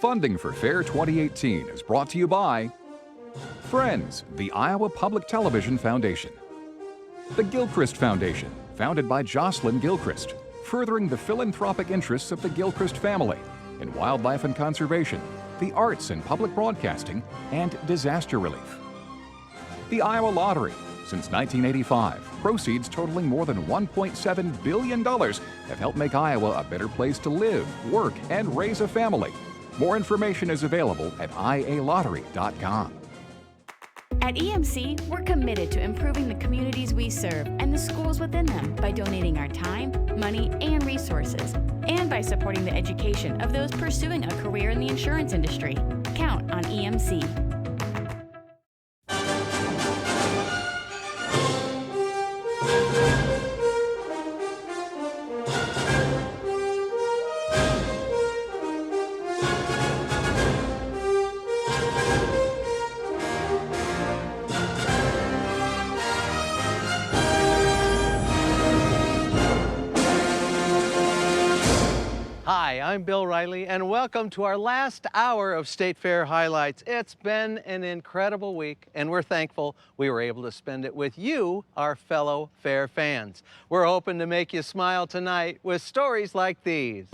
Funding for Fair 2018 is brought to you by Friends, the Iowa Public Television Foundation. The Gilchrist Foundation, founded by Jocelyn Gilchrist, furthering the philanthropic interests of the Gilchrist family in wildlife and conservation, the arts and public broadcasting, and disaster relief. The Iowa Lottery. Since 1985, proceeds totaling more than $1.7 billion have helped make Iowa a better place to live, work, and raise a family. More information is available at ialottery.com. At EMC, we're committed to improving the communities we serve and the schools within them by donating our time, money, and resources, and by supporting the education of those pursuing a career in the insurance industry. Count on EMC. Hi, I'm Bill Riley, and welcome to our last hour of State Fair highlights. It's been an incredible week, and we're thankful we were able to spend it with you, our fellow fair fans. We're hoping to make you smile tonight with stories like these.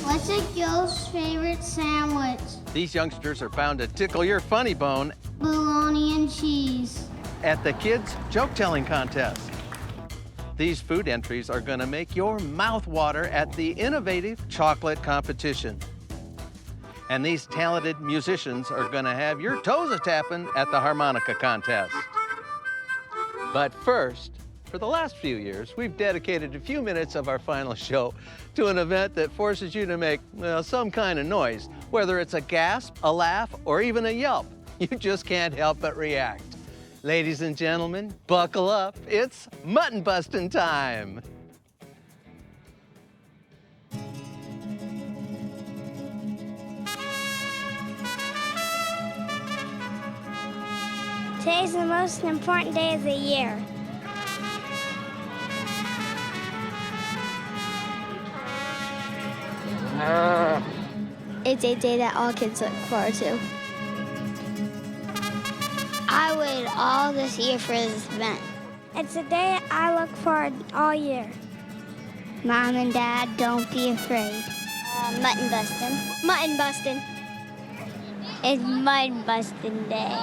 What's a girl's favorite sandwich? These youngsters are bound to tickle your funny bone Bologna and cheese. at the Kids Joke-Telling Contest. These food entries are going to make your mouth water at the Innovative Chocolate Competition. And these talented musicians are going to have your toes a-tapping at the Harmonica Contest. But first, for the last few years, we've dedicated a few minutes of our final show to an event that forces you to make, well, some kind of noise, whether it's a gasp, a laugh, or even a yelp. You just can't help but react. Ladies and gentlemen, buckle up. It's Mutton Bustin' time. Today's the most important day of the year. It's a day that all kids look forward to. I waited all this year for this event. It's a day I look forward all year. Mom and Dad, don't be afraid. Mutton bustin'. Mutton bustin'. It's Mutton Bustin' Day.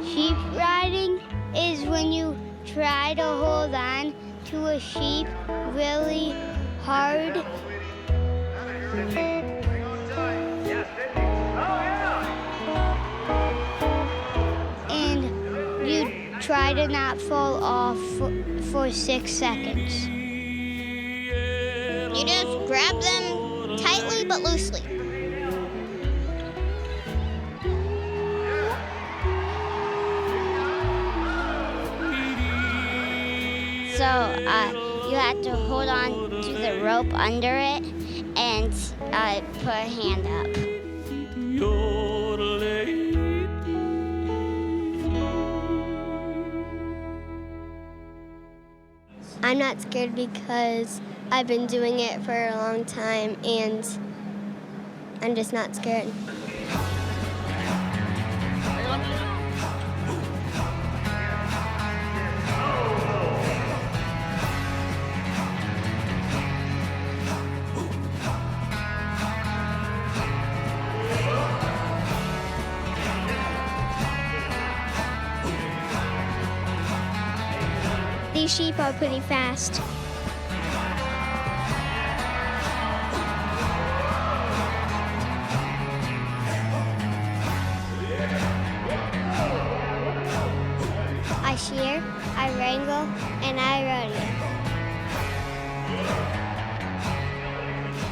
Sheep riding is when you try to hold on to a sheep really hard. And you try to not fall off for 6 seconds. You just grab them tightly but loosely. So you have to hold on to the rope under it and put a hand up. I'm not scared because I've been doing it for a long time and I'm just not scared. These sheep are pretty fast. I shear, I wrangle, and I rodeo.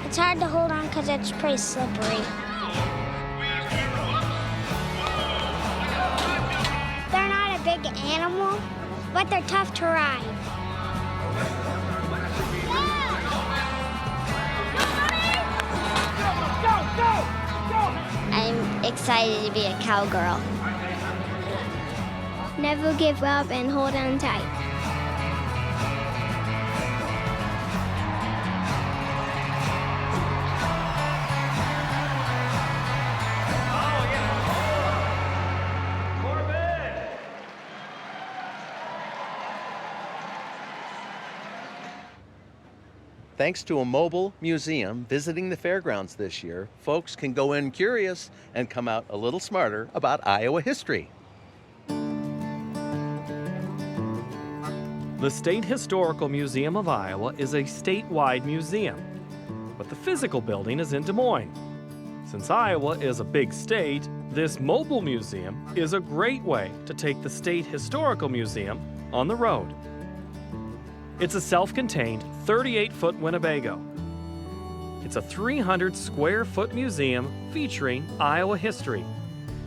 It's hard to hold on because it's pretty slippery. but they're tough to ride. I'm excited to be a cowgirl. Never give up and hold on tight. Thanks to a mobile museum visiting the fairgrounds this year, folks can go in curious and come out a little smarter about Iowa history. The State Historical Museum of Iowa is a statewide museum, but the physical building is in Des Moines. Since Iowa is a big state, this mobile museum is a great way to take the State Historical Museum on the road. It's a self-contained 38-foot Winnebago. It's a 300-square-foot museum featuring Iowa history.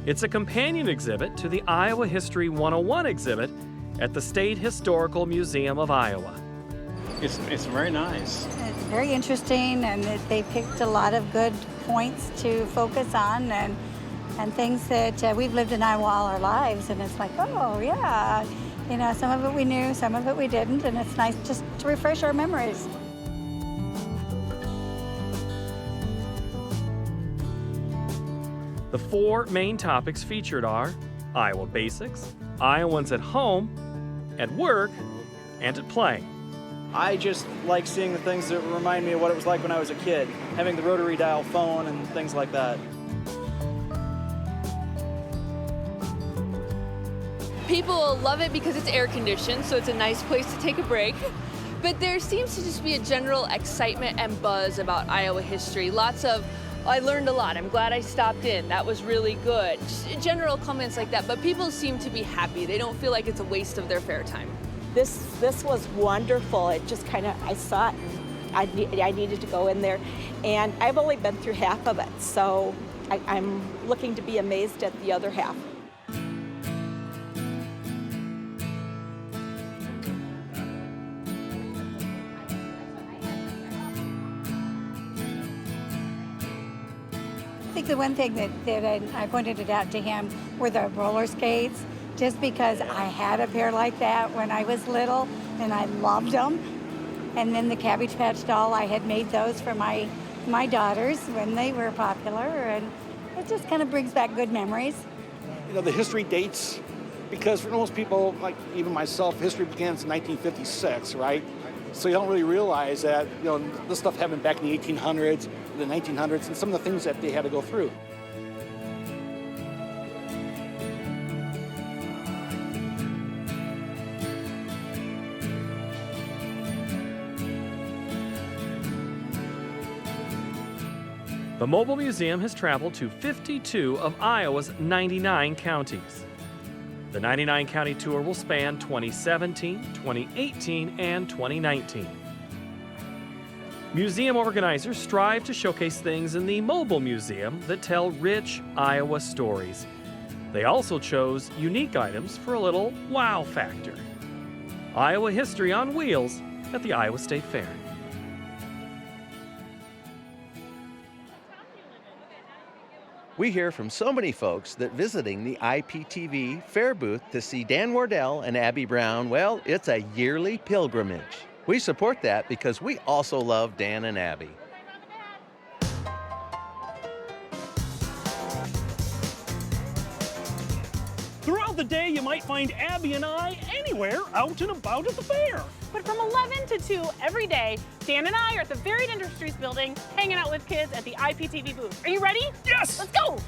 It's a companion exhibit to the Iowa History 101 exhibit at the State Historical Museum of Iowa. It's very nice. It's very interesting, and they picked a lot of good points to focus on and things that we've lived in Iowa all our lives, and it's like, oh, yeah. You know, some of it we knew, some of it we didn't, and it's nice just to refresh our memories. The four main topics featured are Iowa basics, Iowans at home, at work, and at play. I just like seeing the things that remind me of what it was like when I was a kid, having the rotary dial phone and things like that. People love it because it's air conditioned, so it's a nice place to take a break. But there seems to just be a general excitement and buzz about Iowa history. Lots of, I learned a lot, I'm glad I stopped in, that was really good. Just general comments like that, but people seem to be happy. They don't feel like it's a waste of their fair time. This was wonderful. It just kind of, I saw it, and I needed to go in there. And I've only been through half of it, so I'm looking to be amazed at the other half. I think the one thing that I pointed it out to him were the roller skates, just because I had a pair like that when I was little and I loved them. And then the Cabbage Patch doll, I had made those for my daughters when they were popular, and it just kind of brings back good memories. You know, the history dates, because for most people, like even myself, history begins in 1956, right? So you don't really realize that, you know, this stuff happened back in the 1800s, the 1900s, and some of the things that they had to go through. The Mobile Museum has traveled to 52 of Iowa's 99 counties. The 99 county tour will span 2017, 2018, and 2019. Museum organizers strive to showcase things in the Mobile Museum that tell rich Iowa stories. They also chose unique items for a little wow factor. Iowa history on wheels at the Iowa State Fair. We hear from so many folks that visiting the IPTV fair booth to see Dan Wardell and Abby Brown, well, it's a yearly pilgrimage. We support that because we also love Dan and Abby. Throughout the day, you might find Abby and I anywhere out and about at the fair. But from 11 to 2 every day, Dan and I are at the Varied Industries building, hanging out with kids at the IPTV booth. Are you ready? Yes! Let's go!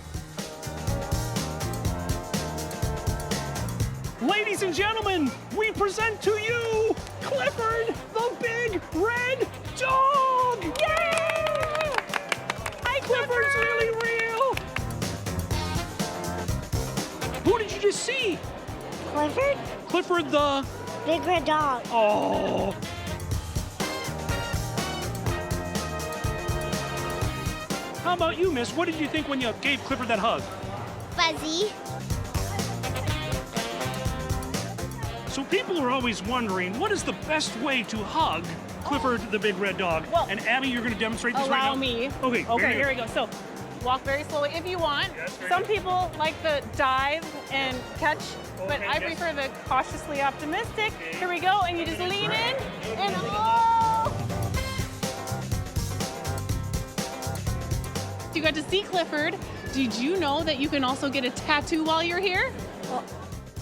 Ladies and gentlemen, we present to you Clifford, the big red dog! Yay! Hi, Clifford's really real! Who did you just see? Clifford? Clifford the... Big red dog. Oh. How about you, miss? What did you think when you gave Clifford that hug? Fuzzy. So people are always wondering, what is the best way to hug Clifford the big red dog? Well, and Abby, you're going to demonstrate this right now? Allow me. Okay, Okay, here we go. So walk very slowly if you want. Yes, very Some good. people like the dive and catch, but Okay, I yes. prefer the cautiously optimistic. Okay. Here we go, and you just That's lean right. in, and oh! You got to see Clifford. Did you know that you can also get a tattoo while you're here?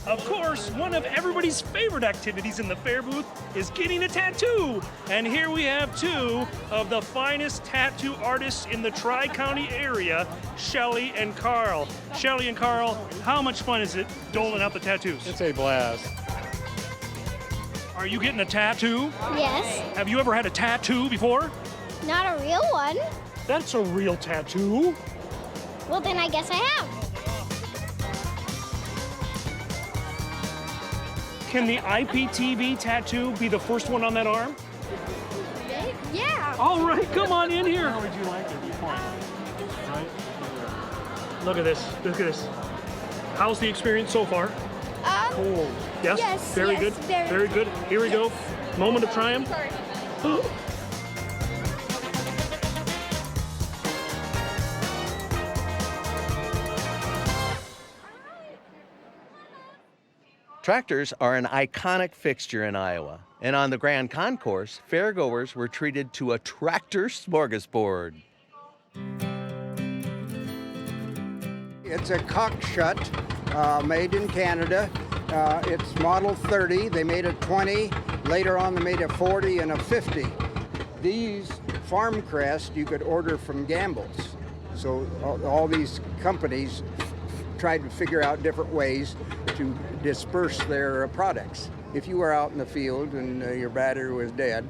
Of course, one of everybody's favorite activities in the fair booth is getting a tattoo. And here we have two of the finest tattoo artists in the Tri-County area, Shelly and Carl. Shelly and Carl, how much fun is it doling out the tattoos? It's a blast. Are you getting a tattoo? Yes. Have you ever had a tattoo before? Not a real one. That's a real tattoo. Well, then I guess I have. Can the IPTV tattoo be the first one on that arm? Yeah. All right, come on in here. How would you like it? Point. Right? Look at this, look at this. How's the experience so far? Cool. Yes? Yes, Very yes, good. very good. Here we go. Moment of triumph. Tractors are an iconic fixture in Iowa, and on the Grand Concourse, fairgoers were treated to a tractor smorgasbord. It's a cockshut made in Canada. It's model 30. They made a 20. Later on, they made a 40 and a 50. These farm crest you could order from Gamble's. So all these companies tried to figure out different ways to disperse their products. If you were out in the field and your battery was dead,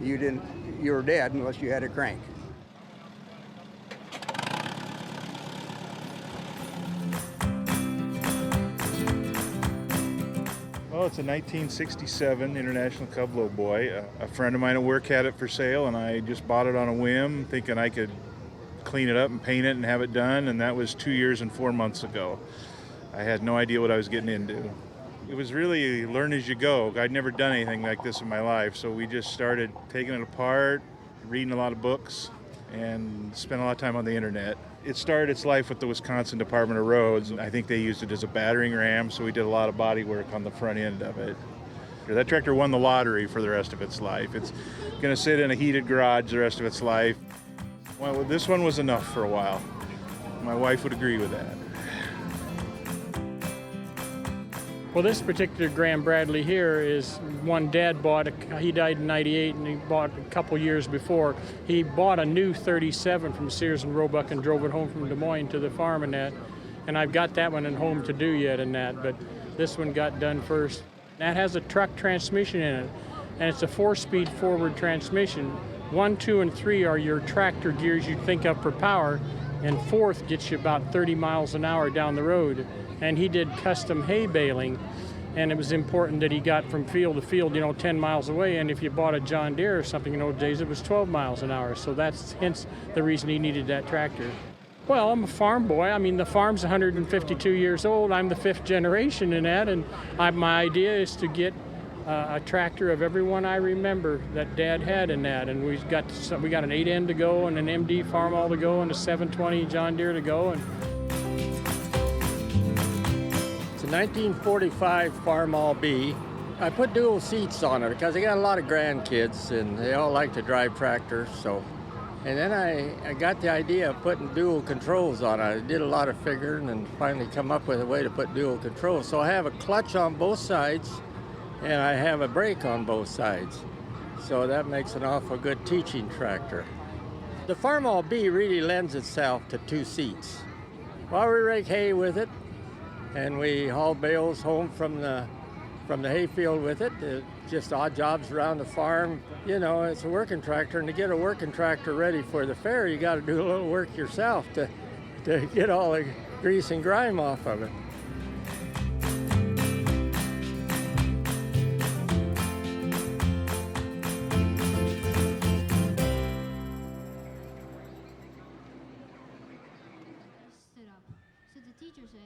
you were dead unless you had a crank. Well, it's a 1967 International Cub Lowboy. A friend of mine at work had it for sale, and I just bought it on a whim, thinking I could clean it up and paint it and have it done, and that was 2 years and 4 months ago. I had no idea what I was getting into. It was really learn as you go. I'd never done anything like this in my life, so we just started taking it apart, reading a lot of books, and spent a lot of time on the internet. It started its life with the Wisconsin Department of Roads, and I think they used it as a battering ram, so we did a lot of body work on the front end of it. That tractor won the lottery for the rest of its life. It's going to sit in a heated garage the rest of its life. Well, this one was enough for a while. My wife would agree with that. Well, this particular Graham Bradley here is one Dad bought. He died in '98, and he bought a couple years before. He bought a new 37 from Sears and Roebuck and drove it home from Des Moines to the farm and that. And I've got that one at home to do yet and that, but this one got done first. That has a truck transmission in it, and it's a 4-speed forward transmission. 1, 2, and 3 are your tractor gears you think of for power, and 4th gets you about 30 miles an hour down the road. And he did custom hay baling, and it was important that he got from field to field, 10 miles away, and if you bought a John Deere or something in those days, it was 12 miles an hour, so that's hence the reason he needed that tractor. Well, I'm a farm boy. I mean, the farm's 152 years old. I'm the 5th generation in that, and my idea is to get a tractor of everyone I remember that Dad had in that, and we got an 8N to go, and an MD farm all to go, and a 720 John Deere to go. And 1945 Farmall B. I put dual seats on it because I got a lot of grandkids and they all like to drive tractors. And then I got the idea of putting dual controls on it. I did a lot of figuring and finally come up with a way to put dual controls. So I have a clutch on both sides and I have a brake on both sides. So that makes an awful good teaching tractor. The Farmall B really lends itself to 2 seats. Well, we rake hay with it, and we haul bales home from the hayfield with it. Just odd jobs around the farm. It's a working tractor, and to get a working tractor ready for the fair, you got to do a little work yourself to get all the grease and grime off of it.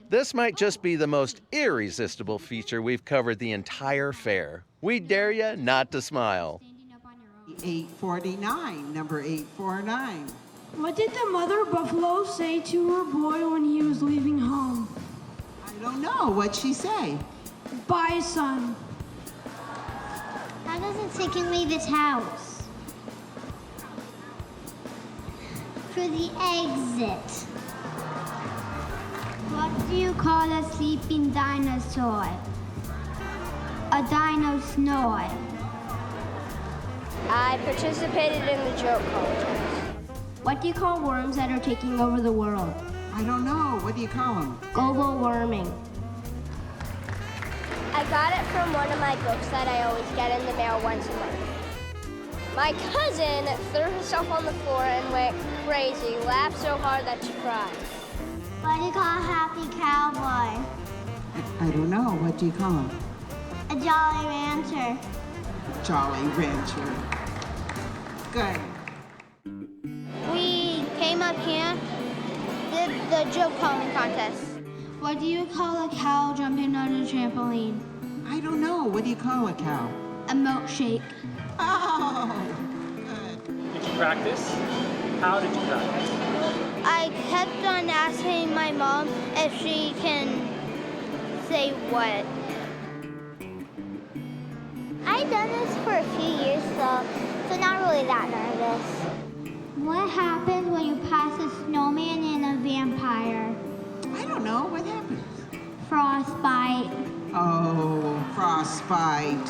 This might just be the most irresistible feature we've covered the entire fair. We dare you not to smile. 849, number 849. What did the mother buffalo say to her boy when he was leaving home? I don't know. What'd she say? Bye, son. How does it say can leave its house? For the exit. What do you call a sleeping dinosaur? A dino snore. I participated in the joke contest. What do you call worms that are taking over the world? I don't know. What do you call them? Global warming. I got it from one of my books that I always get in the mail once a month. My cousin threw herself on the floor and went crazy, laughed so hard that she cried. What do you call a happy cowboy? I don't know. What do you call him? A jolly rancher. Jolly Rancher. Good. We came up here, did the joke telling contest. What do you call a cow jumping on a trampoline? I don't know. What do you call a cow? A milkshake. Oh, Did you practice? How did you practice? I kept on asking my mom if she can say what. I've done this for a few years, so not really that nervous. What happens when you pass a snowman and a vampire? I don't know. What happens? Frostbite. Oh, frostbite.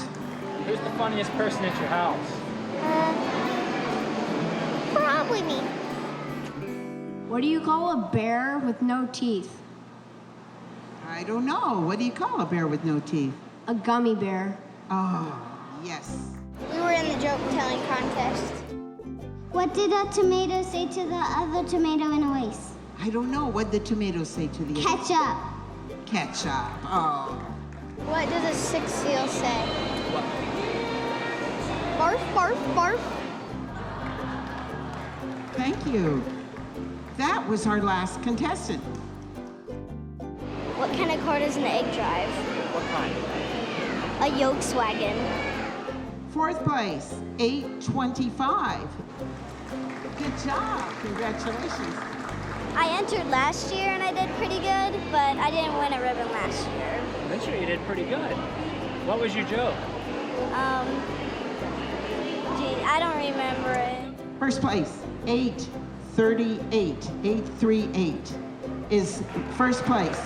Who's the funniest person at your house? Probably me. What do you call a bear with no teeth? I don't know. What do you call a bear with no teeth? A gummy bear. Oh, yes. We were in the joke telling contest. What did a tomato say to the other tomato in a race? I don't know. What did the tomatoes say to the other? Ketchup. Ketchup. Oh. What does a sick seal say? Barf, barf, barf. Thank you. That was our last contestant. What kind of car does an egg drive? What kind? A Volkswagen. Fourth place, 825. Good job. Congratulations. I entered last year and I did pretty good, but I didn't win a ribbon last year. This year you did pretty good. What was your joke? Gee, I don't remember it. First place, 838. 838 is first place.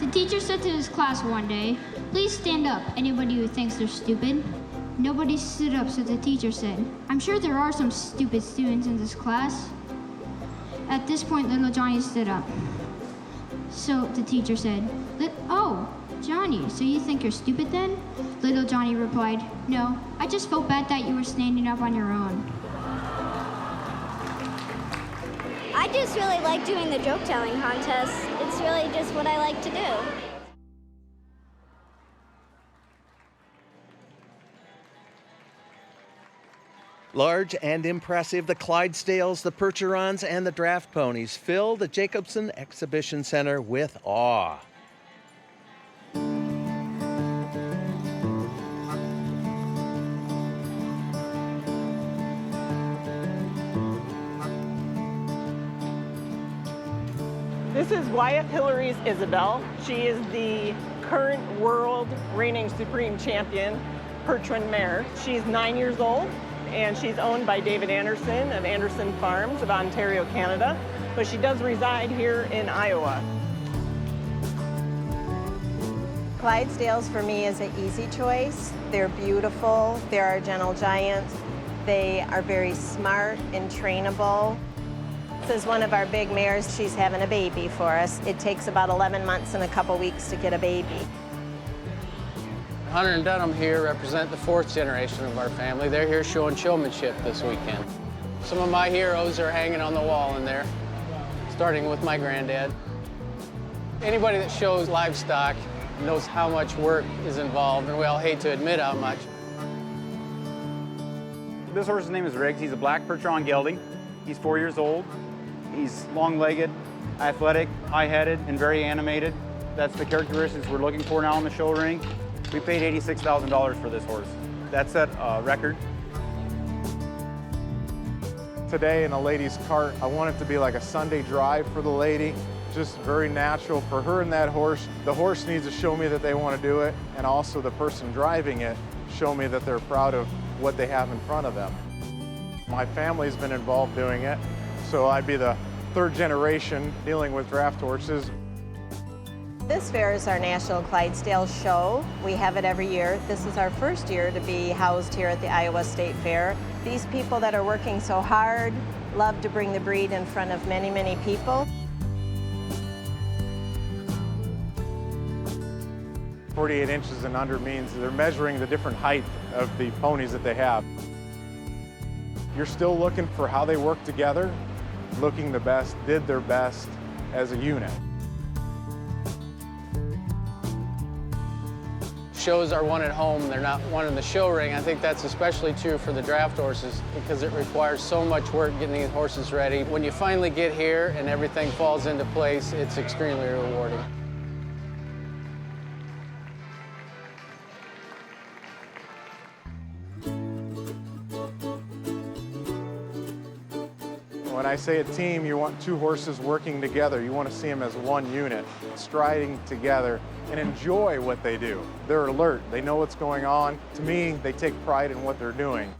The teacher said to his class one day, "Please stand up, anybody who thinks they're stupid." Nobody stood up, so the teacher said, "I'm sure there are some stupid students in this class." At this point, little Johnny stood up. So the teacher said, "Oh, Johnny, so you think you're stupid then?" Little Johnny replied, "No, I just felt bad that you were standing up on your own." I just really like doing the joke telling contest. It's really just what I like to do. Large and impressive, the Clydesdales, the Percherons, and the draft ponies fill the Jacobson Exhibition Center with awe. This is Wyeth Hillary's Isabel. She is the current world reigning supreme champion Percheron mare. She's 9 years old, and she's owned by David Anderson of Anderson Farms of Ontario, Canada, but she does reside here in Iowa. Clydesdales for me is an easy choice. They're beautiful, they're our gentle giants, they are very smart and trainable. This is one of our big mares. She's having a baby for us. It takes about 11 months and a couple weeks to get a baby. Hunter and Dunham here represent the fourth generation of our family. They're here showing showmanship this weekend. Some of my heroes are hanging on the wall in there, starting with my granddad. Anybody that shows livestock knows how much work is involved, and we all hate to admit how much. This horse's name is Riggs. He's a black Percheron gelding. He's 4 years old. He's long-legged, athletic, high-headed, and very animated. That's the characteristics we're looking for now in the show ring. We paid $86,000 for this horse. That set a record. Today in a lady's cart, I want it to be like a Sunday drive for the lady. Just very natural for her and that horse. The horse needs to show me that they want to do it, and also the person driving it show me that they're proud of what they have in front of them. My family's been involved doing it, so I'd be the third generation dealing with draft horses. This fair is our National Clydesdales show. We have it every year. This is our first year to be housed here at the Iowa State Fair. These people that are working so hard love to bring the breed in front of many, many people. 48 inches and under means they're measuring the different height of the ponies that they have. You're still looking for how they work together, looking the best, did their best as a unit. Shows are won at home, they're not won in the show ring. I think that's especially true for the draft horses because it requires so much work getting these horses ready. When you finally get here and everything falls into place, it's extremely rewarding. When I say a team, you want two horses working together. You want to see them as one unit, striding together, and enjoy what they do. They're alert, they know what's going on. To me, they take pride in what they're doing.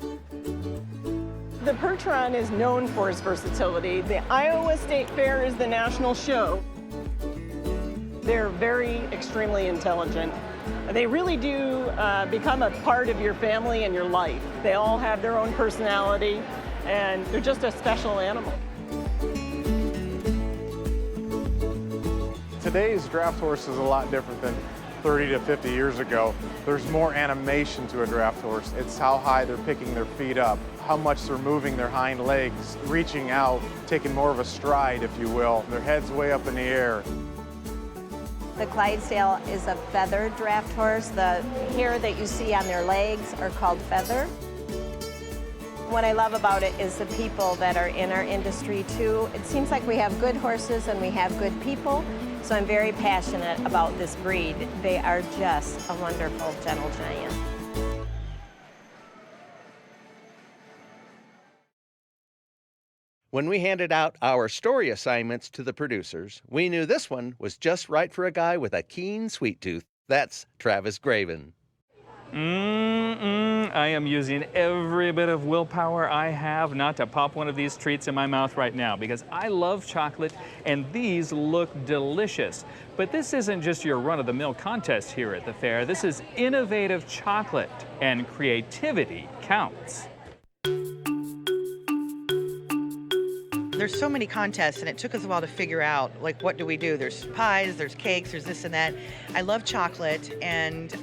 The Percheron is known for its versatility. The Iowa State Fair is the national show. They're very extremely intelligent. They really do become a part of your family and your life. They all have their own personality, and they're just a special animal. Today's draft horse is a lot different than 30 to 50 years ago. There's more animation to a draft horse. It's how high they're picking their feet up, how much they're moving their hind legs, reaching out, taking more of a stride, if you will. Their head's way up in the air. The Clydesdale is a feathered draft horse. The hair that you see on their legs are called feather. What I love about it is the people that are in our industry too. It seems like we have good horses and we have good people, so I'm very passionate about this breed. They are just a wonderful gentle giant. When we handed out our story assignments to the producers, we knew this one was just right for a guy with a keen sweet tooth. That's Travis Graven. I am using every bit of willpower I have not to pop one of these treats in my mouth right now because I love chocolate and these look delicious. But this isn't just your run-of-the-mill contest here at the fair. This is innovative chocolate, and creativity counts. There's so many contests, and it took us a while to figure out, like, what do we do? There's pies, there's cakes, there's this and that. I love chocolate, and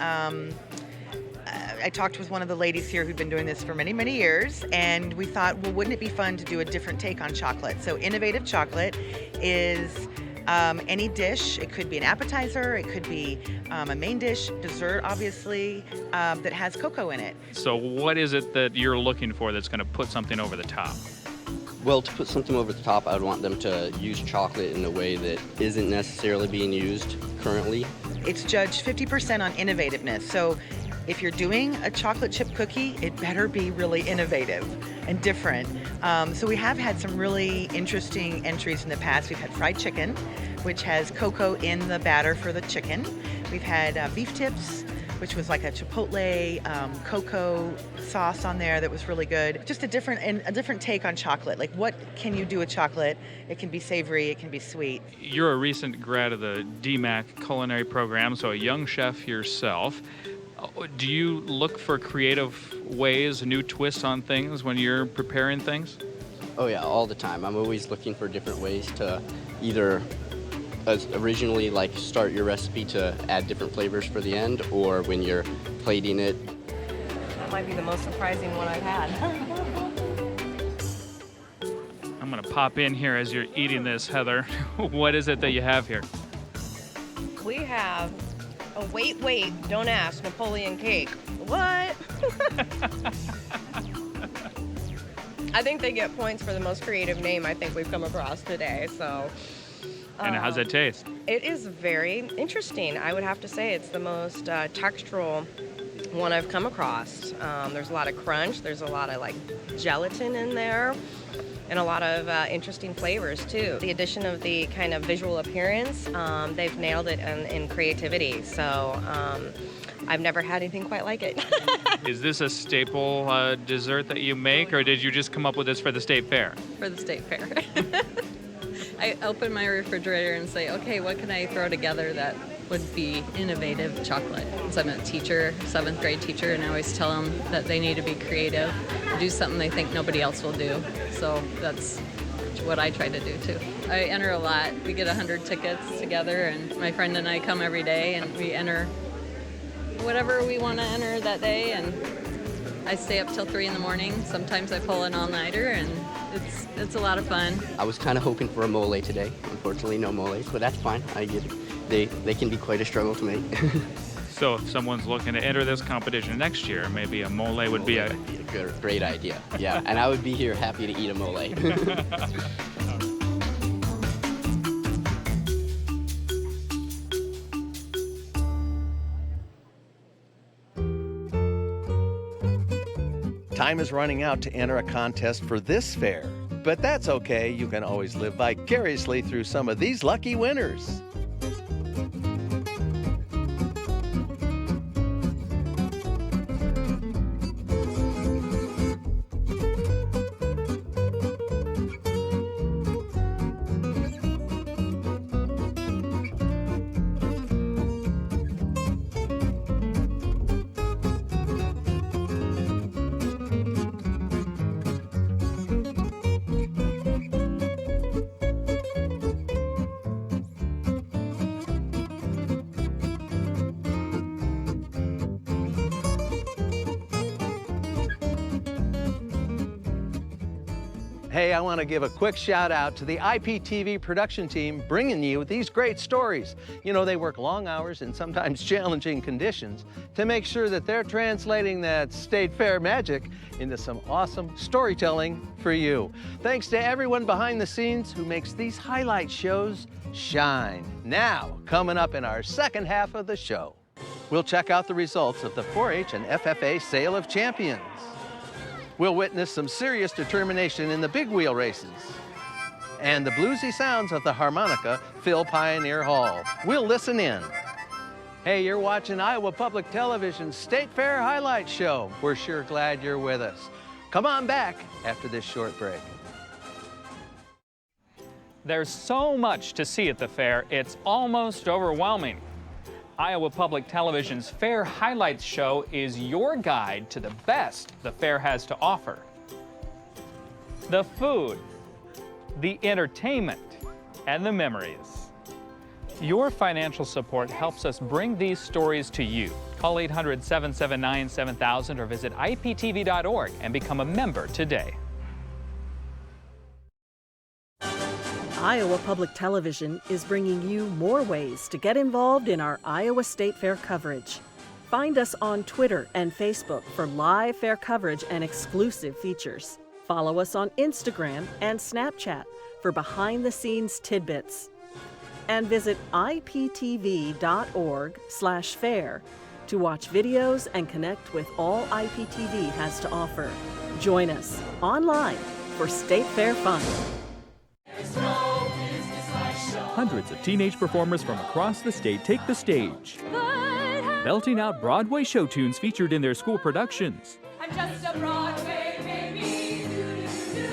I talked with one of the ladies here who'd been doing this for many, many years, and we thought, well, wouldn't it be fun to do a different take on chocolate? So innovative chocolate is any dish. It could be an appetizer, it could be a main dish, dessert, obviously, that has cocoa in it. So what is it that you're looking for that's going to put something over the top? Well, to put something over the top, I would want them to use chocolate in a way that isn't necessarily being used currently. It's judged 50% on innovativeness. So if you're doing a chocolate chip cookie, it better be really innovative and different. So we have had some really interesting entries in the past. We've had fried chicken, which has cocoa in the batter for the chicken. We've had beef tips, which was like a chipotle cocoa sauce on there that was really good. Just a different take on chocolate. Like, what can you do with chocolate? It can be savory, it can be sweet. You're a recent grad of the DMAC culinary program, so a young chef yourself. Do you look for creative ways, new twists on things when you're preparing things? Oh yeah, all the time. I'm always looking for different ways to either originally like start your recipe to add different flavors for the end, or when you're plating it. That might be the most surprising one I've had. I'm gonna pop in here as you're eating this, Heather. What is it that you have here? We have a wait, don't ask, Napoleon cake. What? I think they get points for the most creative name I think we've come across today, so And how's it taste? It is very interesting. I would have to say it's the most textural one I've come across. There's a lot of crunch. There's a lot of like gelatin in there. And a lot of interesting flavors too. The addition of the kind of visual appearance, they've nailed it in creativity. So I've never had anything quite like it. Is this a staple dessert that you make, or did you just come up with this for the state fair? For the state fair. I open my refrigerator and say, okay, what can I throw together that would be innovative chocolate? So I'm a teacher, 7th grade teacher, and I always tell them that they need to be creative, do something they think nobody else will do. So that's what I try to do too. I enter a lot. We get 100 tickets together, and my friend and I come every day, and we enter whatever we want to enter that day, and I stay up till 3 in the morning. Sometimes I pull an all-nighter, and it's a lot of fun. I was kind of hoping for a mole today. Unfortunately, no moles, but that's fine. I get it. They can be quite a struggle to make. So if someone's looking to enter this competition next year, maybe a mole would be a great idea. Yeah, and I would be here happy to eat a mole. Time is running out to enter a contest for this fair, but that's okay. You can always live vicariously through some of these lucky winners. Hey, I want to give a quick shout out to the IPTV production team bringing you these great stories. You know, they work long hours and sometimes challenging conditions to make sure that they're translating that state fair magic into some awesome storytelling for you. Thanks to everyone behind the scenes who makes these highlight shows shine. Now, coming up in our second half of the show, we'll check out the results of the 4-H and FFA Sale of Champions. We'll witness some serious determination in the big wheel races. And the bluesy sounds of the harmonica fill Pioneer Hall. We'll listen in. Hey, you're watching Iowa Public Television's State Fair Highlight Show. We're sure glad you're with us. Come on back after this short break. There's so much to see at the fair, it's almost overwhelming. Iowa Public Television's Fair Highlights Show is your guide to the best the fair has to offer. The food, the entertainment, and the memories. Your financial support helps us bring these stories to you. Call 800-779-7000 or visit IPTV.org and become a member today. Iowa Public Television is bringing you more ways to get involved in our Iowa State Fair coverage. Find us on Twitter and Facebook for live fair coverage and exclusive features. Follow us on Instagram and Snapchat for behind-the-scenes tidbits. And visit iptv.org/fair to watch videos and connect with all IPTV has to offer. Join us online for State Fair fun. Hundreds of teenage performers from across the state take the stage, belting out Broadway show tunes featured in their school productions, I'm just a Broadway baby,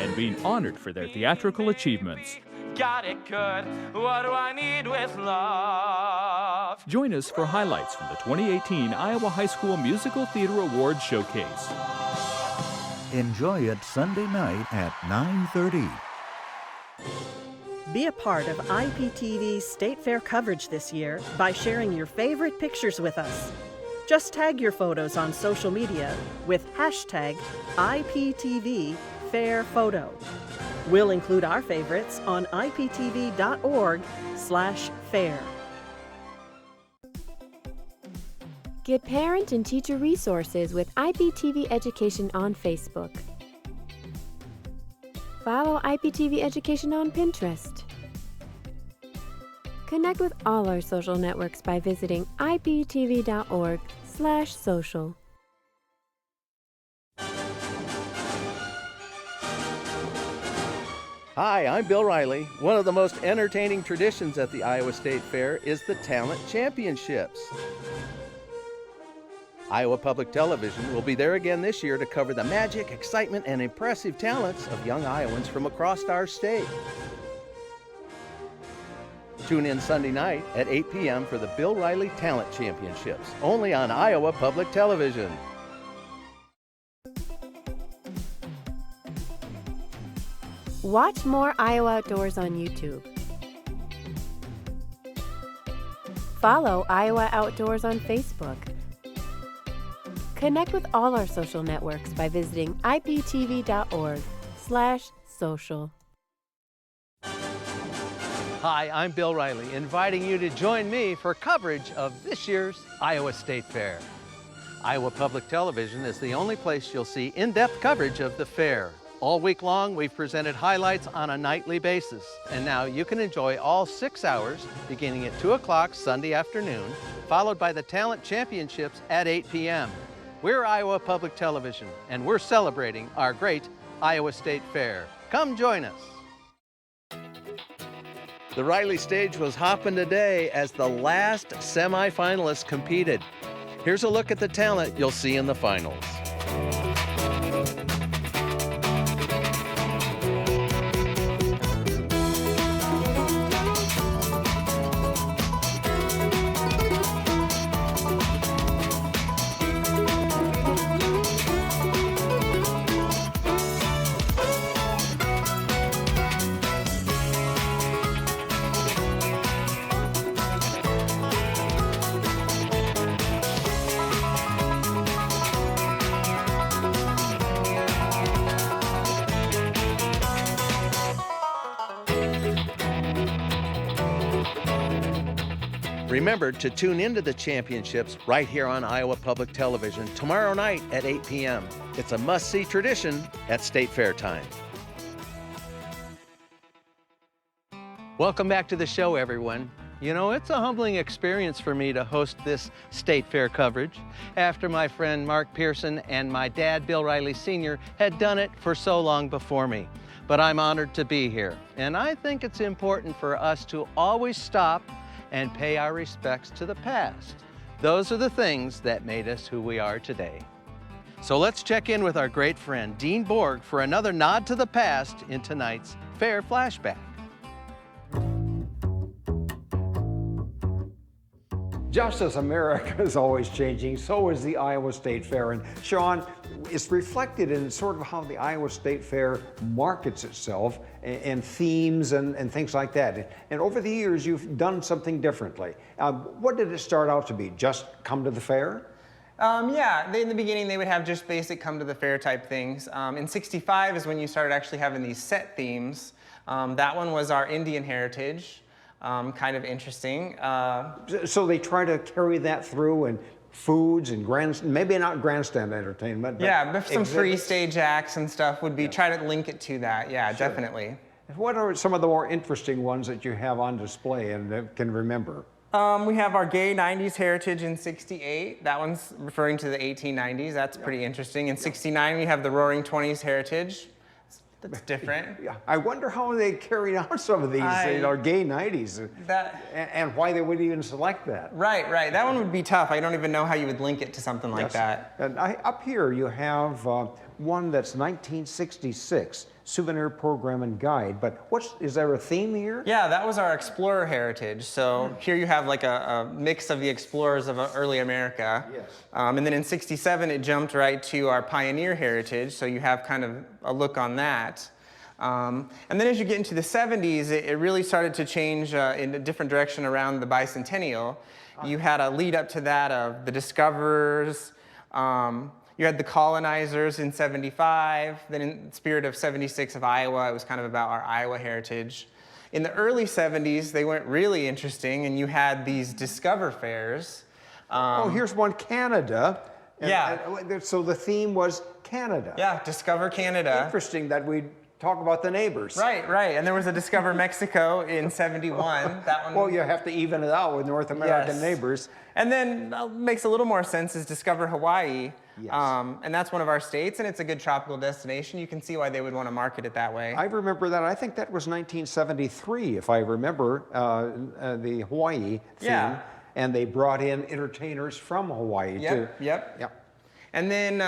and being honored for their theatrical achievements. got it good, what do I need with love? Join us for highlights from the 2018 Iowa High School Musical Theater Awards Showcase. Enjoy it Sunday night at 9:30. Be a part of IPTV's State Fair coverage this year by sharing your favorite pictures with us. Just tag your photos on social media with hashtag IPTVFairPhoto. We'll include our favorites on iptv.org/fair. Get parent and teacher resources with IPTV Education on Facebook. Follow IPTV Education on Pinterest. Connect with all our social networks by visiting iptv.org/social. Hi, I'm Bill Riley. One of the most entertaining traditions at the Iowa State Fair is the Talent Championships. Iowa Public Television will be there again this year to cover the magic, excitement, and impressive talents of young Iowans from across our state. Tune in Sunday night at 8 p.m. for the Bill Riley Talent Championships, only on Iowa Public Television. Watch more Iowa Outdoors on YouTube. Follow Iowa Outdoors on Facebook. Connect with all our social networks by visiting iptv.org/social. Hi, I'm Bill Riley, inviting you to join me for coverage of this year's Iowa State Fair. Iowa Public Television is the only place you'll see in-depth coverage of the fair. All week long, we've presented highlights on a nightly basis. And now you can enjoy all 6 hours, beginning at 2 o'clock Sunday afternoon, followed by the Talent Championships at 8 p.m. We're Iowa Public Television, and we're celebrating our great Iowa State Fair. Come join us. The Riley stage was hopping today as the last semifinalists competed. Here's a look at the talent you'll see in the finals. Remember to tune into the championships right here on Iowa Public Television tomorrow night at 8 p.m. It's a must-see tradition at State Fair time. Welcome back to the show, everyone. You know, it's a humbling experience for me to host this State Fair coverage after my friend Mark Pearson and my dad, Bill Riley Sr., had done it for so long before me. But I'm honored to be here, and I think it's important for us to always stop and pay our respects to the past. Those are the things that made us who we are today. So let's check in with our great friend Dean Borg for another nod to the past in tonight's Fair Flashback. Just as America is always changing, so is the Iowa State Fair. And Sean, it's reflected in sort of how the Iowa State Fair markets itself and themes and things like that. And over the years, you've done something differently. What did it start out to be? Just come to the fair? Yeah, in the beginning, they would have just basic come to the fair type things. In '65 is when you started actually having these set themes. That one was our Indian heritage. Kind of interesting. So they try to carry that through and foods and maybe not grandstand entertainment. But yeah, but some free stage acts and stuff would be, try to link it to that. Yeah, sure. Definitely. What are some of the more interesting ones that you have on display and can remember? We have our gay 90s heritage in '68. That one's referring to the 1890s. That's pretty interesting. In '69, we have the roaring 20s heritage. That's different. I wonder how they carried out some of these, gay 90s, and why they would even select that. Right. That one would be tough. I don't even know how you would link it to something like that. And up here you have one that's 1966, souvenir program and guide. But is there a theme here? Yeah, that was our explorer heritage. So here you have like a mix of the explorers of early America. Yes. And then in '67, it jumped right to our pioneer heritage. So you have kind of a look on that. And then as you get into the '70s, it really started to change in a different direction around the bicentennial. You had a lead up to that of the discoverers. You had the colonizers in '75. Then in the spirit of '76 of Iowa, it was kind of about our Iowa heritage. In the early '70s, they went really interesting, and you had these discover fairs. Here's one, Canada. Yeah. So the theme was Canada. Yeah, discover Canada. Interesting that we talk about the neighbors. Right. And there was a Discover Mexico in '71. That one. Well, you have to even it out with North American neighbors. And then makes a little more sense is Discover Hawaii. Yes. And that's one of our states, and it's a good tropical destination. You can see why they would want to market it that way. I remember that. I think that was 1973, if I remember, the Hawaii theme. Yeah. And they brought in entertainers from Hawaii too. Yep. And then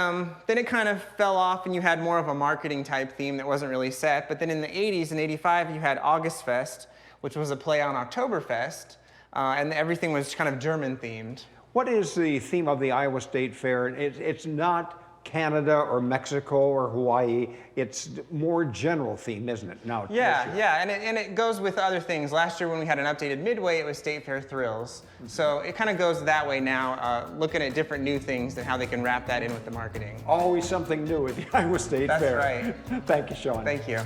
it kind of fell off, and you had more of a marketing type theme that wasn't really set. But then in the 80s and '85, you had August Fest, which was a play on Oktoberfest, and everything was kind of German themed. What is the theme of the Iowa State Fair? It's not Canada or Mexico or Hawaii. It's more general theme, isn't it? Now. Yeah, and it goes with other things. Last year when we had an updated midway, it was State Fair Thrills. So it kind of goes that way now, looking at different new things and how they can wrap that in with the marketing. Always something new at the Iowa State Fair. That's right. Thank you, Sean. Thank you.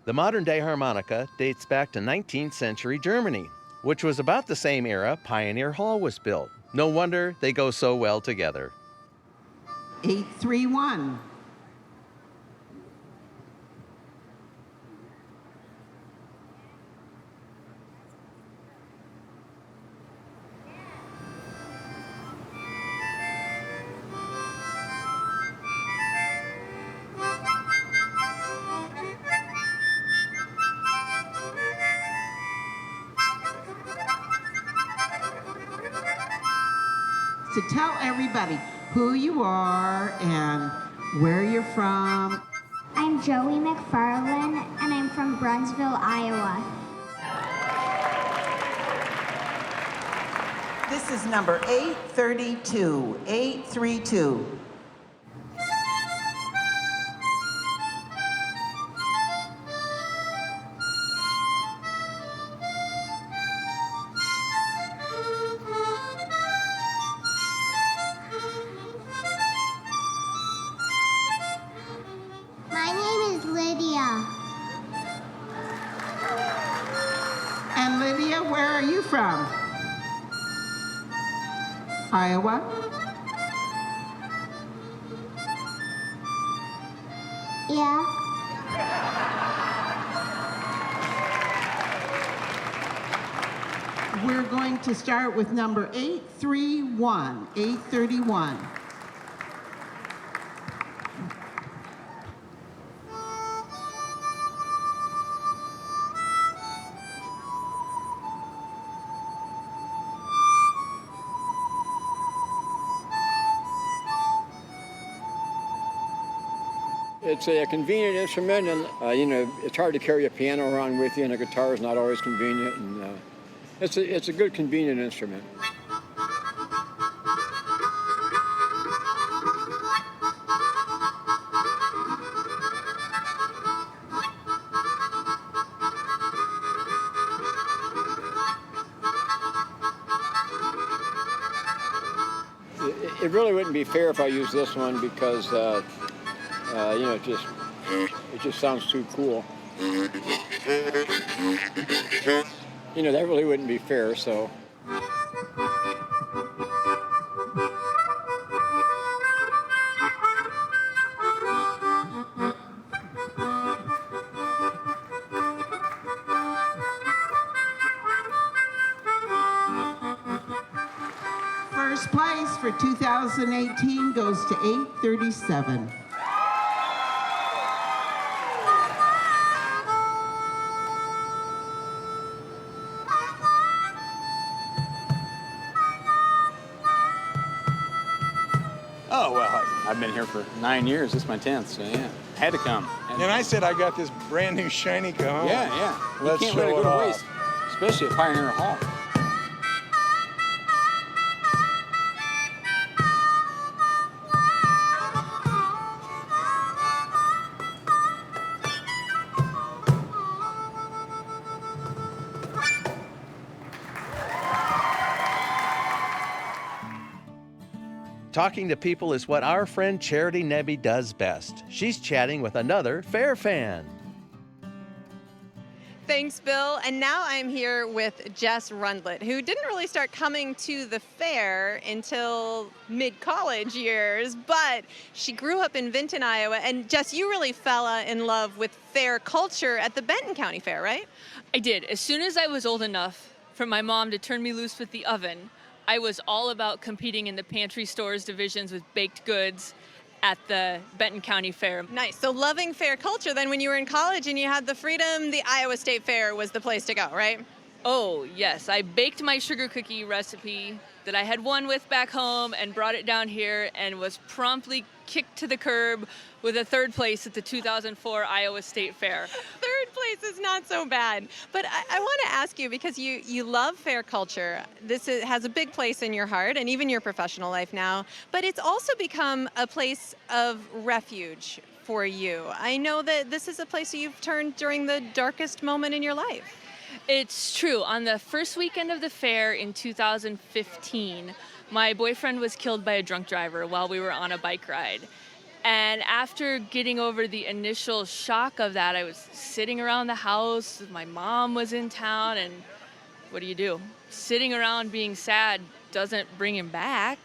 The modern-day harmonica dates back to 19th century Germany, which was about the same era Pioneer Hall was built. No wonder they go so well together. 831. So tell everybody who you are and where you're from. I'm Joey McFarland, and I'm from Brunsville, Iowa. This is number 832, 832. My name is Lydia. And Lydia, where are you from? Iowa? Yeah. We're going to start with number 831, 831. It's a convenient instrument, and it's hard to carry a piano around with you, and a guitar is not always convenient. And it's a good, convenient instrument. It really wouldn't be fair if I used this one because. It just sounds too cool. That really wouldn't be fair, so. First place for 2018 goes to 837. Oh, well, I've been here for 9 years. This is my 10th, so yeah, had to come. And I said I got this brand new shiny cajon. Yeah. Let's you can't let it show go it to off. waste, especially at Pioneer Hall. Talking to people is what our friend Charity Nebby does best. She's chatting with another fair fan. Thanks, Bill. And now I'm here with Jess Rundlet, who didn't really start coming to the fair until mid-college years, but she grew up in Vinton, Iowa. And Jess, you really fell in love with fair culture at the Benton County Fair, right? I did. As soon as I was old enough for my mom to turn me loose with the oven, I was all about competing in the pantry stores divisions with baked goods at the Benton County Fair. Nice. So loving fair culture, then when you were in college and you had the freedom, the Iowa State Fair was the place to go, right? Oh, yes. I baked my sugar cookie recipe that I had won with back home and brought it down here and was promptly kicked to the curb with a third place at the 2004 Iowa State Fair. Third place is not so bad. But I want to ask you, because you love fair culture, has a big place in your heart and even your professional life now, but it's also become a place of refuge for you. I know that this is a place that you've turned during the darkest moment in your life. It's true. On the first weekend of the fair in 2015, my boyfriend was killed by a drunk driver while we were on a bike ride. And after getting over the initial shock of that, I was sitting around the house. My mom was in town, and what do? Sitting around being sad doesn't bring him back.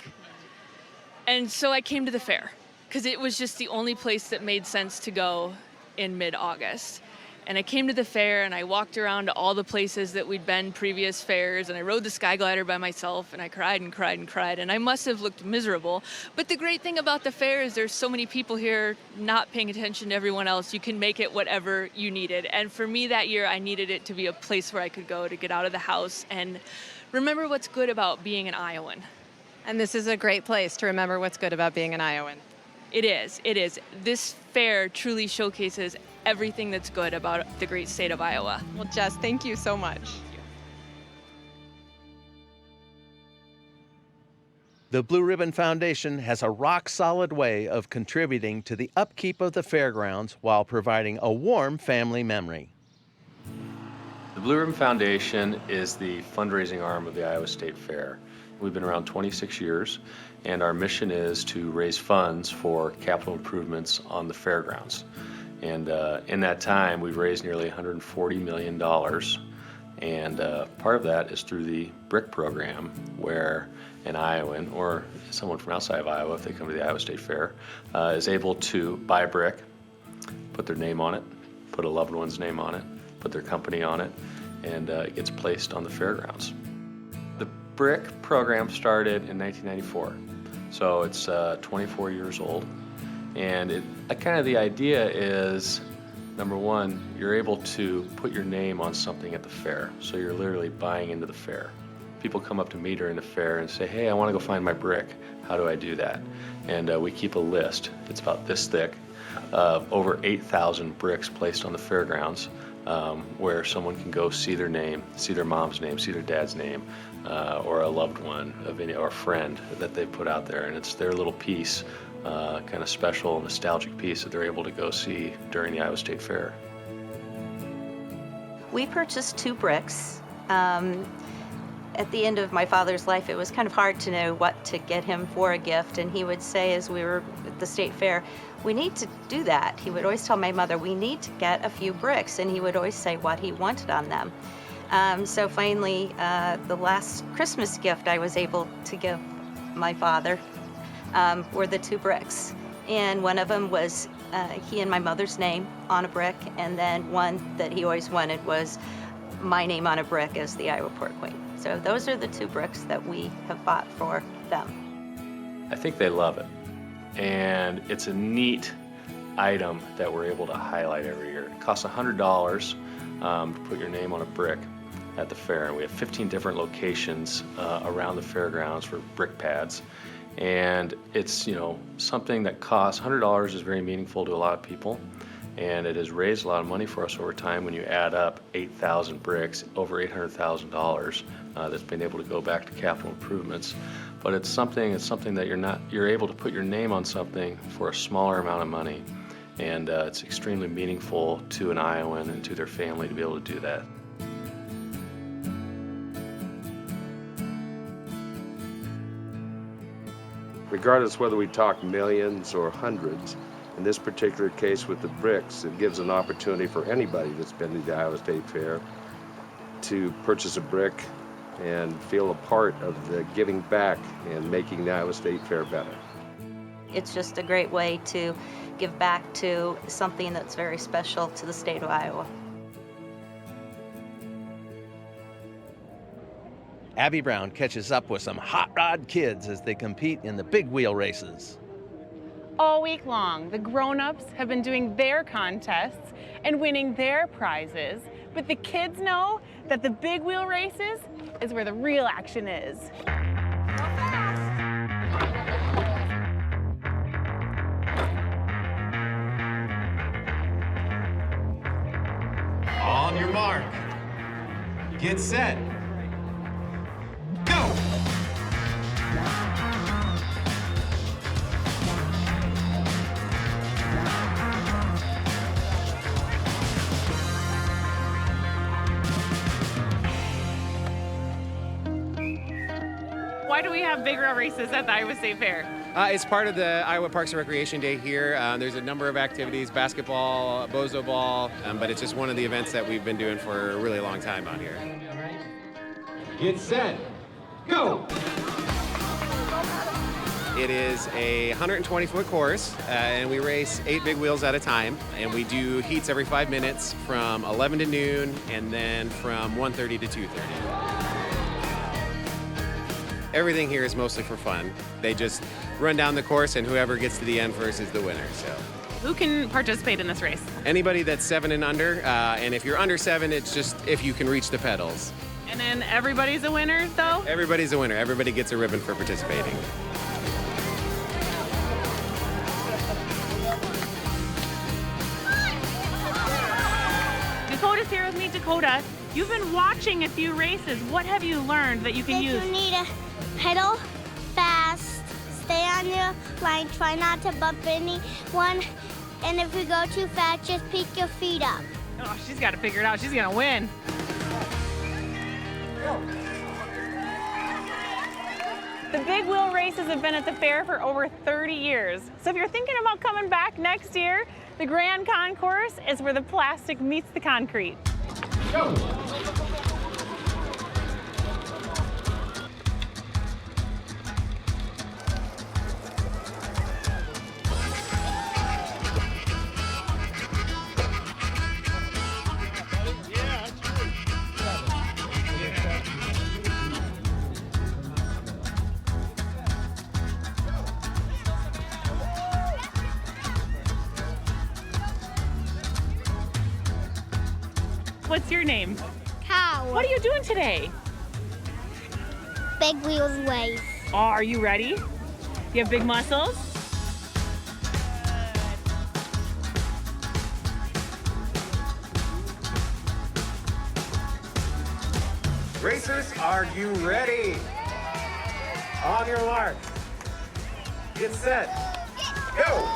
And so I came to the fair because it was just the only place that made sense to go in mid-August. And I came to the fair and I walked around to all the places that we'd been previous fairs, and I rode the sky glider by myself, and I cried and cried and cried, and I must have looked miserable. But the great thing about the fair is there's so many people here not paying attention to everyone else. You can make it whatever you needed. And for me that year, I needed it to be a place where I could go to get out of the house and remember what's good about being an Iowan. And this is a great place to remember what's good about being an Iowan. It is. This fair truly showcases everything that's good about the great state of Iowa. Well, Jess, thank you so much. The Blue Ribbon Foundation has a rock-solid way of contributing to the upkeep of the fairgrounds while providing a warm family memory. The Blue Ribbon Foundation is the fundraising arm of the Iowa State Fair. We've been around 26 years, and our mission is to raise funds for capital improvements on the fairgrounds. And in that time, we've raised nearly $140 million. And part of that is through the BRIC program, where an Iowan or someone from outside of Iowa, if they come to the Iowa State Fair, is able to buy a brick, put their name on it, put a loved one's name on it, put their company on it, and it gets placed on the fairgrounds. The BRIC program started in 1994, so it's 24 years old. And kind of the idea is, number one, you're able to put your name on something at the fair. So you're literally buying into the fair. People come up to me during the fair and say, hey, I want to go find my brick. How do I do that? And we keep a list. It's about this thick of over 8,000 bricks placed on the fairgrounds, where someone can go see their name, see their mom's name, see their dad's name, or a loved one or a friend that they put out there. And it's their little piece, kind of special, nostalgic piece that they're able to go see during the Iowa State Fair. We purchased 2 bricks. At the end of my father's life, it was kind of hard to know what to get him for a gift, and he would say as we were at the state fair, we need to do that. He would always tell my mother, we need to get a few bricks, and he would always say what he wanted on them. So finally, the last Christmas gift I was able to give my father were the 2 bricks. And one of them was he and my mother's name on a brick, and then one that he always wanted was my name on a brick as the Iowa Port Queen. So those are the 2 bricks that we have bought for them. I think they love it. And it's a neat item that we're able to highlight every year. It costs $100 to put your name on a brick at the fair. And we have 15 different locations around the fairgrounds for brick pads. And it's, something that costs $100 is very meaningful to a lot of people. And it has raised a lot of money for us over time. When you add up 8,000 bricks, over $800,000 that's been able to go back to capital improvements. But it's something that you're able to put your name on something for a smaller amount of money. And it's extremely meaningful to an Iowan and to their family to be able to do that. Regardless whether we talk millions or hundreds, In this particular case with the bricks, it gives an opportunity for anybody that's been to the Iowa State Fair to purchase a brick and feel a part of the giving back and making the Iowa State Fair better. It's just a great way to give back to something that's very special to the state of Iowa. Abby Brown catches up with some hot rod kids as they compete in the big wheel races. All week long, the grown-ups have been doing their contests and winning their prizes, but the kids know that the big wheel races is where the real action is. On your mark, get set, go! Why do we have big wheel races at the Iowa State Fair? It's part of the Iowa Parks and Recreation Day here. There's a number of activities, basketball, bozo ball, but it's just one of the events that we've been doing for a really long time out here. Get set, go! It is a 120-foot course, and we race 8 big wheels at a time, and we do heats every 5 minutes from 11 to noon, and then from 1:30 to 2:30. Everything here is mostly for fun. They just run down the course, and whoever gets to the end first is the winner. So, Who can participate in this race? anybody that's 7 and under, and if you're under 7, it's just if you can reach the pedals. And then everybody's a winner, though? Everybody's a winner. Everybody gets a ribbon for participating. Dakota's here with me. Dakota, you've been watching a few races. What have you learned that you can use? You need to pedal fast, stay on your line, try not to bump anyone, and if you go too fast, just pick your feet up. Oh, she's got to figure it out. She's going to win. The big wheel races have been at the fair for over 30 years. So if you're thinking about coming back next year, the Grand Concourse is where the plastic meets the concrete. Go! What's your name? Cow. What are you doing today? Big wheels race. Oh, are you ready? You have big muscles? Racers, are you ready? On your mark, get set, go!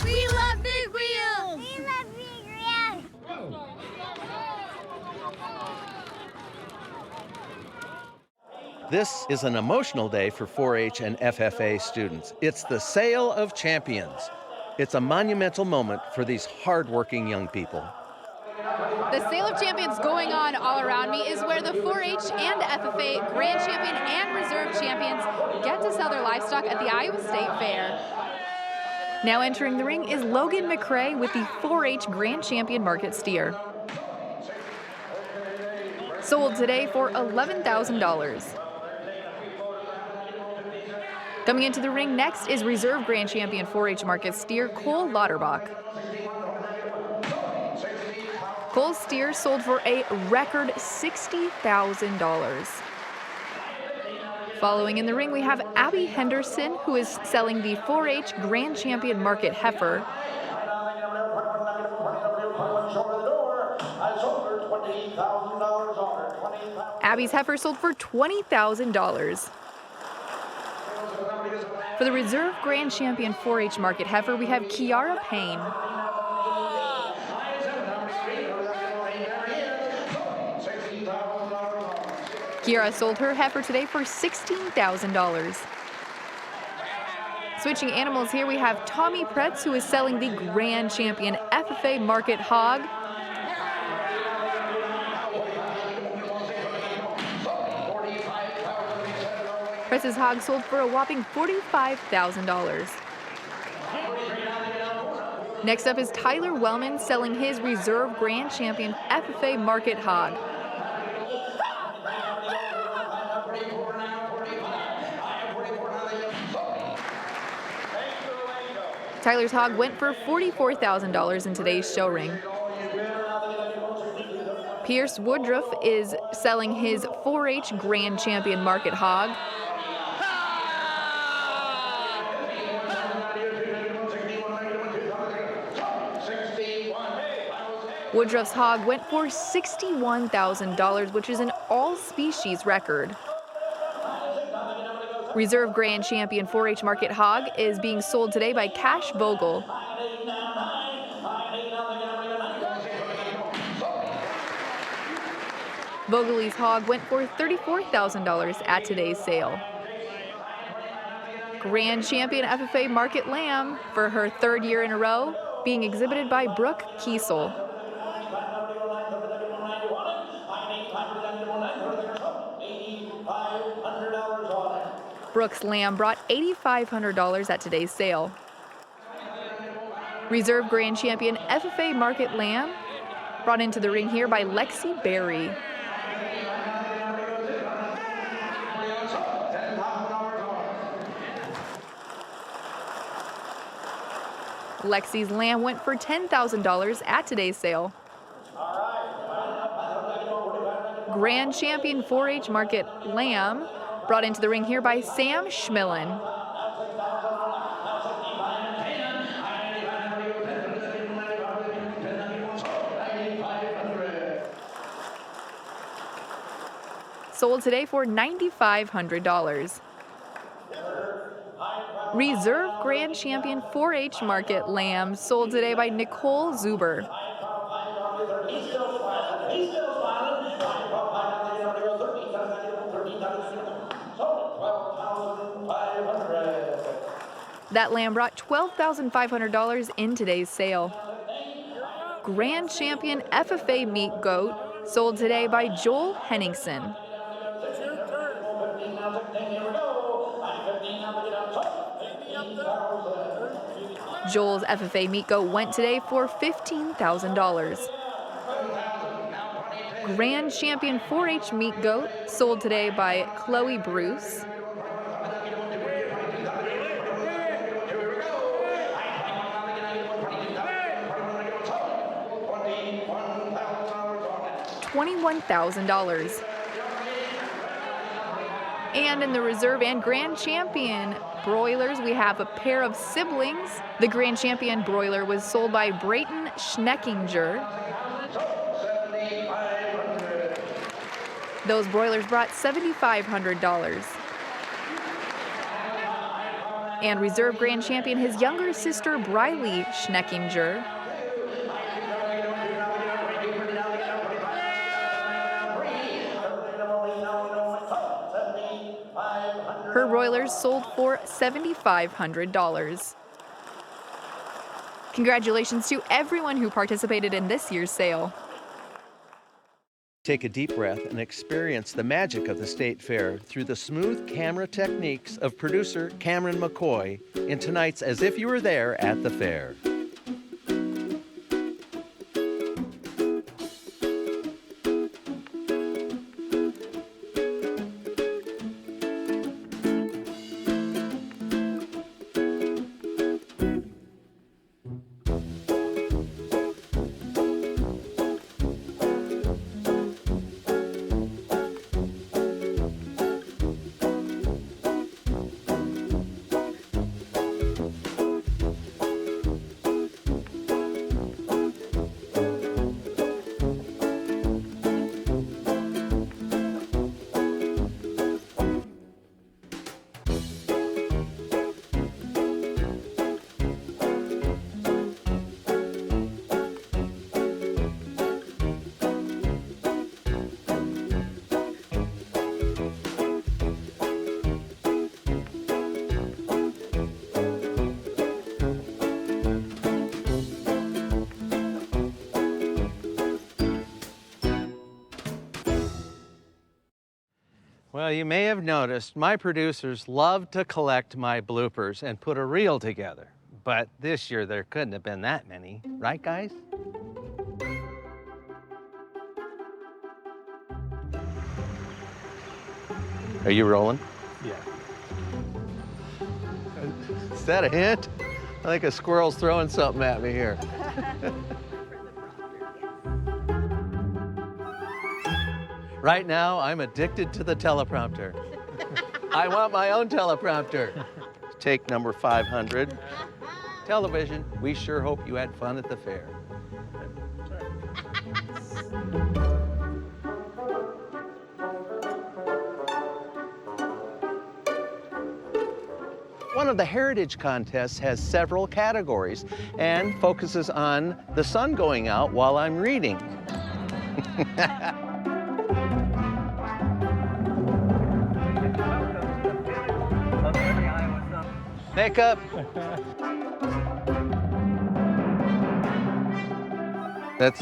We love big wheels! We love big wheels! This is an emotional day for 4-H and FFA students. It's the Sale of Champions. It's a monumental moment for these hardworking young people. The Sale of Champions going on all around me is where the 4-H and FFA Grand Champion and Reserve Champions get to sell their livestock at the Iowa State Fair. Now entering the ring is Logan McCrae with the 4-H Grand Champion Market Steer. Sold today for $11,000. Coming into the ring next is Reserve Grand Champion 4-H Market Steer Cole Lauterbach. Cole's steer sold for a record $60,000. Following in the ring, we have Abby Henderson, who is selling the 4-H Grand Champion Market Heifer. Abby's heifer sold for $20,000. For the Reserve Grand Champion 4-H Market Heifer, we have Kiara Payne. Kiara sold her heifer today for $16,000. Switching animals here, we have Tommy Pretz, who is selling the Grand Champion FFA Market Hog. Pretz's hog sold for a whopping $45,000. Next up is Tyler Wellman selling his Reserve Grand Champion FFA Market Hog. Tyler's hog went for $44,000 in today's show ring. Pierce Woodruff is selling his 4-H Grand Champion Market Hog. Woodruff's hog went for $61,000, which is an all-species record. Reserve Grand Champion 4-H Market Hog is being sold today by Cash Vogel. Vogel's hog went for $34,000 at today's sale. Grand Champion FFA Market Lamb for her 3rd year in a row, being exhibited by Brooke Kiesel. Brooks Lamb brought $8,500 at today's sale. Reserve Grand Champion FFA Market Lamb brought into the ring here by Lexi Berry. Lexi's lamb went for $10,000 at today's sale. Grand Champion 4-H Market Lamb brought into the ring here by Sam Schmillen. Sold today for $9,500. Reserve Grand Champion 4-H Market Lamb sold today by Nicole Zuber. That lamb brought $12,500 in today's sale. Grand Champion FFA Meat Goat sold today by Joel Henningsen. Joel's FFA Meat Goat went today for $15,000. Grand Champion 4-H Meat Goat sold today by Chloe Bruce. $21,000. And in the Reserve and Grand Champion broilers, we have a pair of siblings. The Grand Champion broiler was sold by Brayton Schneckinger. Those broilers brought $7,500. And Reserve Grand Champion, his younger sister, Briley Schneckinger. Her broilers sold for $7,500. Congratulations to everyone who participated in this year's sale. Take a deep breath and experience the magic of the State Fair through the smooth camera techniques of producer Cameron McCoy in tonight's As If You Were There at the Fair. Well, you may have noticed my producers love to collect my bloopers and put a reel together. But this year there couldn't have been that many, right guys? Are you rolling? Yeah. Is that a hint? I think a squirrel's throwing something at me here. Right now, I'm addicted to the teleprompter. I want my own teleprompter. Take number 500. Television, we sure hope you had fun at the fair. One of the heritage contests has several categories and focuses on the sun going out while I'm reading. Makeup. That's,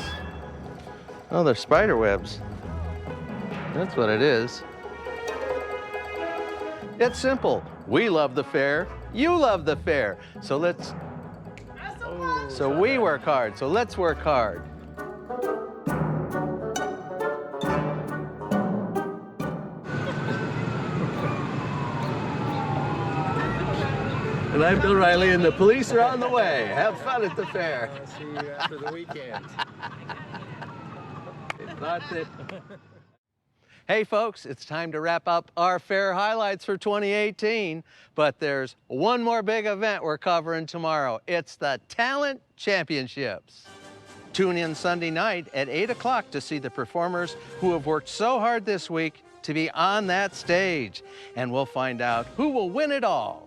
oh, they're spider webs. That's what it is. It's simple. We love the fair. You love the fair. So let's, so we work hard. So let's work hard. And I'm Bill Riley, and the police are on the way. Have fun at the fair. I'll see you after the weekend. It's not that. Hey folks, it's time to wrap up our fair highlights for 2018, but there's one more big event we're covering tomorrow. It's the Talent Championships. Tune in Sunday night at 8 o'clock to see the performers who have worked so hard this week to be on that stage, and we'll find out who will win it all.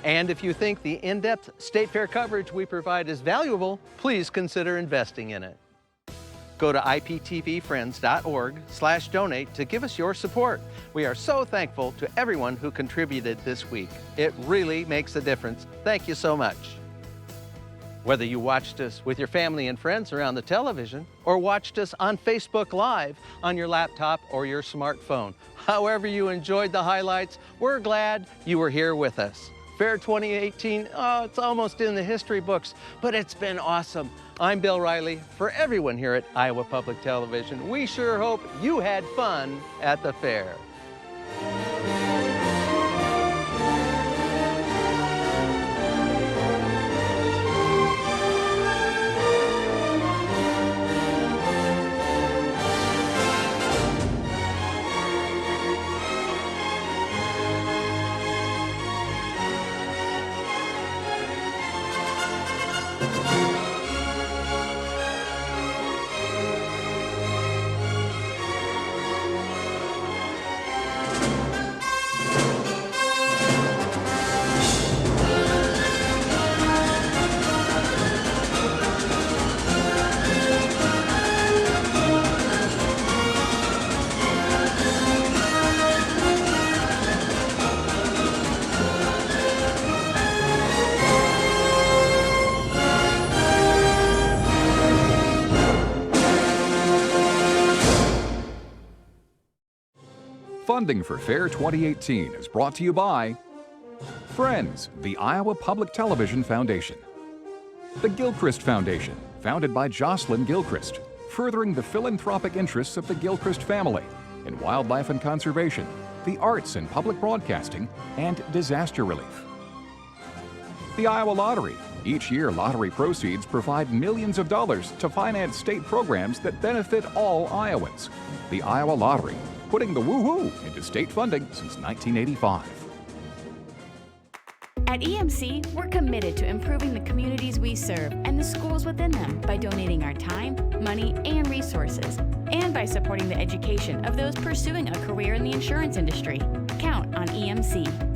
And if you think the in-depth state fair coverage we provide is valuable, please consider investing in it. Go to iptvfriends.org/donate to give us your support. We are so thankful to everyone who contributed this week. It really makes a difference. Thank you so much. Whether you watched us with your family and friends around the television or watched us on Facebook Live on your laptop or your smartphone, however you enjoyed the highlights, we're glad you were here with us. Fair 2018, oh, it's almost in the history books, but it's been awesome. I'm Bill Riley. For everyone here at Iowa Public Television, we sure hope you had fun at the fair. Funding for Fair 2018 is brought to you by Friends, the Iowa Public Television Foundation. The Gilchrist Foundation, founded by Jocelyn Gilchrist, furthering the philanthropic interests of the Gilchrist family in wildlife and conservation, the arts and public broadcasting, and disaster relief. The Iowa Lottery. Each year, lottery proceeds provide millions of dollars to finance state programs that benefit all Iowans. The Iowa Lottery, putting the woo-hoo into state funding since 1985. At EMC, we're committed to improving the communities we serve and the schools within them by donating our time, money, and resources, and by supporting the education of those pursuing a career in the insurance industry. Count on EMC.